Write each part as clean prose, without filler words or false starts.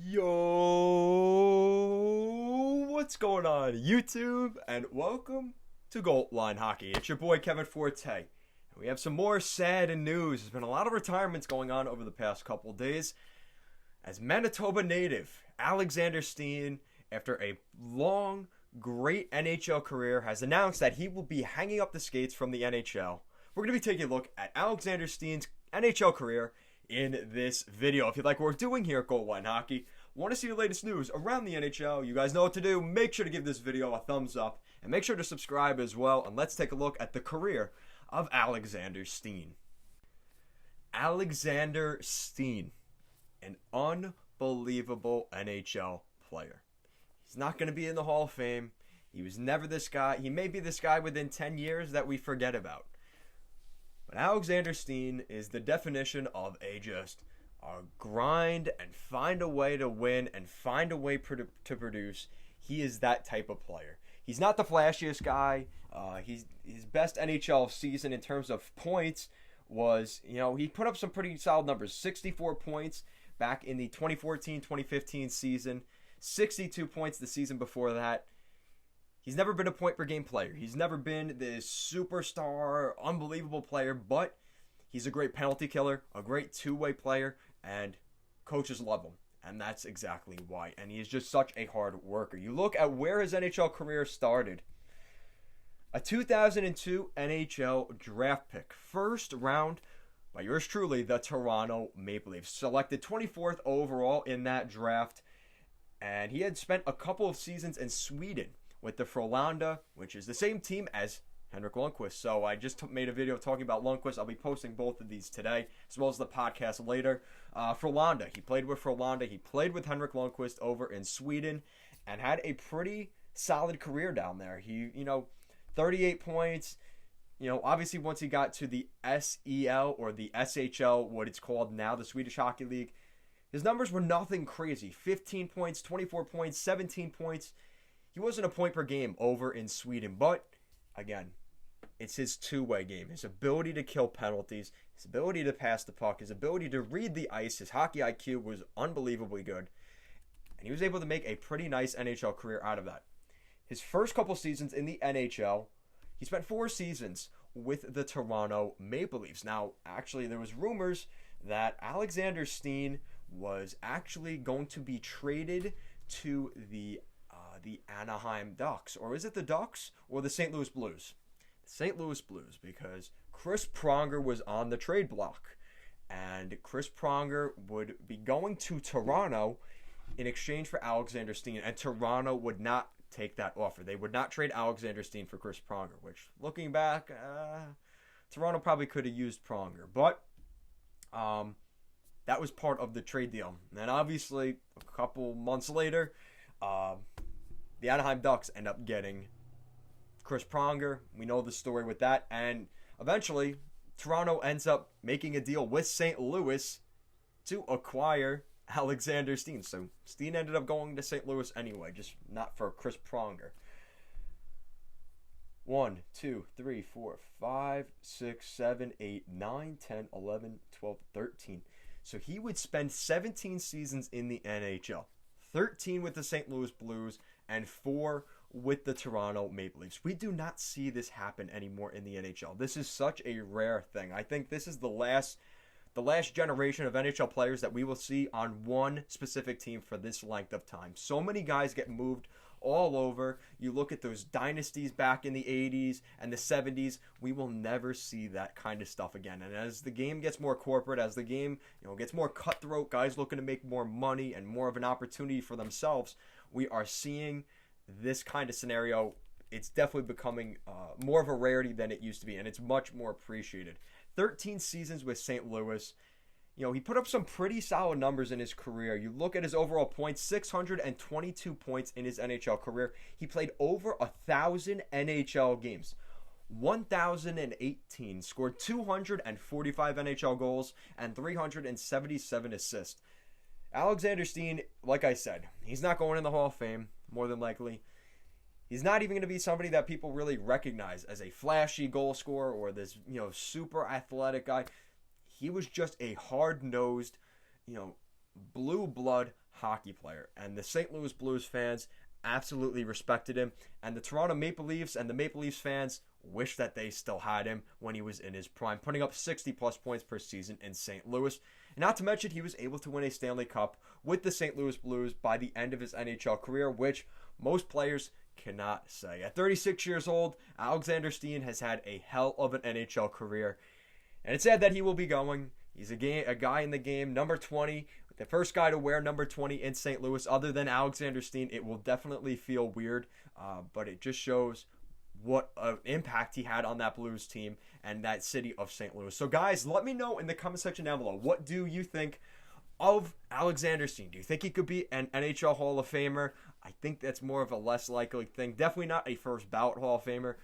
Yo, what's going on YouTube? And welcome to Goal Line Hockey. It's your boy Kevin Forte. And we have some more sad news. There's been a lot of retirements going on over the past couple days. As Manitoba native Alexander Steen, after a long, great NHL career, has announced that he will be hanging up the skates from the NHL. We're going to be taking a look at Alexander Steen's NHL career in this video. If you like what we're doing here at Goal Line Hockey, want to see the latest news around the NHL, you guys know what to do. Make sure to give this video a thumbs up and make sure to subscribe as well. And let's take a look at the career of Alexander Steen. Alexander Steen, an unbelievable NHL player. He's not going to be in the Hall of Fame. He was never this guy. He may be this guy within 10 years that we forget about. But Alexander Steen is the definition of a grind and find a way to win and find a way to produce. He is that type of player. He's not the flashiest guy. His best NHL season in terms of points was, he put up some pretty solid numbers. 64 points back in the 2014-2015 season. 62 points the season before that. He's never been a point-per-game player. He's never been this superstar, unbelievable player, but he's a great penalty killer, a great two-way player, and coaches love him. And that's exactly why. And he is just such a hard worker. You look at where his NHL career started. A 2002 NHL draft pick. First round by yours truly, the Toronto Maple Leafs. Selected 24th overall in that draft. And he had spent a couple of seasons in Sweden with the Frölunda, which is the same team as Henrik Lundqvist. So I just made a video talking about Lundqvist. I'll be posting both of these today, as well as the podcast later. Frölunda, he played with Frölunda. He played with Henrik Lundqvist over in Sweden and had a pretty solid career down there. He, 38 points. Obviously once he got to the SEL or the SHL, what it's called now, the Swedish Hockey League, his numbers were nothing crazy. 15 points, 24 points, 17 points. He wasn't a point per game over in Sweden, but again, it's his two-way game. His ability to kill penalties, his ability to pass the puck, his ability to read the ice, his hockey IQ was unbelievably good. And he was able to make a pretty nice NHL career out of that. His first couple seasons in the NHL, he spent 4 seasons with the Toronto Maple Leafs. Now, actually, there was rumors that Alexander Steen was actually going to be traded to the Anaheim Ducks. Or is it the Ducks or the St. Louis Blues? The St. Louis Blues, because Chris Pronger was on the trade block. And Chris Pronger would be going to Toronto in exchange for Alexander Steen. And Toronto would not take that offer. They would not trade Alexander Steen for Chris Pronger, which, looking back, Toronto probably could have used Pronger. But that was part of the trade deal. And then obviously, a couple months later, the Anaheim Ducks end up getting Chris Pronger. We know the story with that. And eventually, Toronto ends up making a deal with St. Louis to acquire Alexander Steen. So Steen ended up going to St. Louis anyway, just not for Chris Pronger. 1, 2, 3, 4, 5, 6, 7, 8, 9, 10, 11, 12, 13. So he would spend 17 seasons in the NHL. 13 with the St. Louis Blues, and 4 with the Toronto Maple Leafs. We do not see this happen anymore in the NHL. This is such a rare thing. I think this is the last generation of NHL players that we will see on one specific team for this length of time. So many guys get moved all over. You look at those dynasties back in the 80s and the 70s, we will never see that kind of stuff again. And as the game gets more corporate, as the game gets more cutthroat, guys looking to make more money and more of an opportunity for themselves, we are seeing this kind of scenario. It's definitely becoming more of a rarity than it used to be, and it's much more appreciated. 13 seasons with St. Louis. He put up some pretty solid numbers in his career. You look at his overall points, 622 points in his NHL career. He played over 1,000 NHL games. 1,018, scored 245 NHL goals, and 377 assists. Alexander Steen, like I said, he's not going in the Hall of Fame, more than likely. He's not even going to be somebody that people really recognize as a flashy goal scorer or this, super athletic guy. He was just a hard-nosed, blue blood hockey player. And the St. Louis Blues fans absolutely respected him. And the Toronto Maple Leafs and the Maple Leafs fans wish that they still had him when he was in his prime, putting up 60-plus points per season in St. Louis. And not to mention, he was able to win a Stanley Cup with the St. Louis Blues by the end of his NHL career, which most players cannot say. At 36 years old, Alexander Steen has had a hell of an NHL career. And it's sad that he will be going. He's a guy in the game, number 20, the first guy to wear number 20 in St. Louis. Other than Alexander Steen, it will definitely feel weird, but it just shows what an impact he had on that Blues team and that city of St. Louis. So guys, let me know in the comment section down below, what do you think of Alexander Steen? Do you think he could be an NHL Hall of Famer? I think that's more of a less likely thing. Definitely not a first ballot Hall of Famer,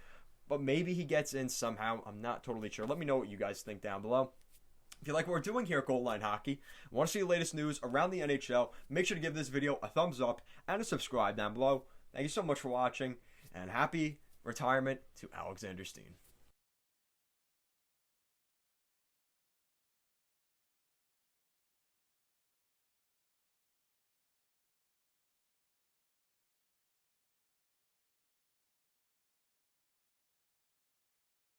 but maybe he gets in somehow. I'm not totally sure. Let me know what you guys think down below. If you like what we're doing here at Goal Line Hockey, want to see the latest news around the NHL, make sure to give this video a thumbs up and a subscribe down below. Thank you so much for watching, and happy retirement to Alexander Steen.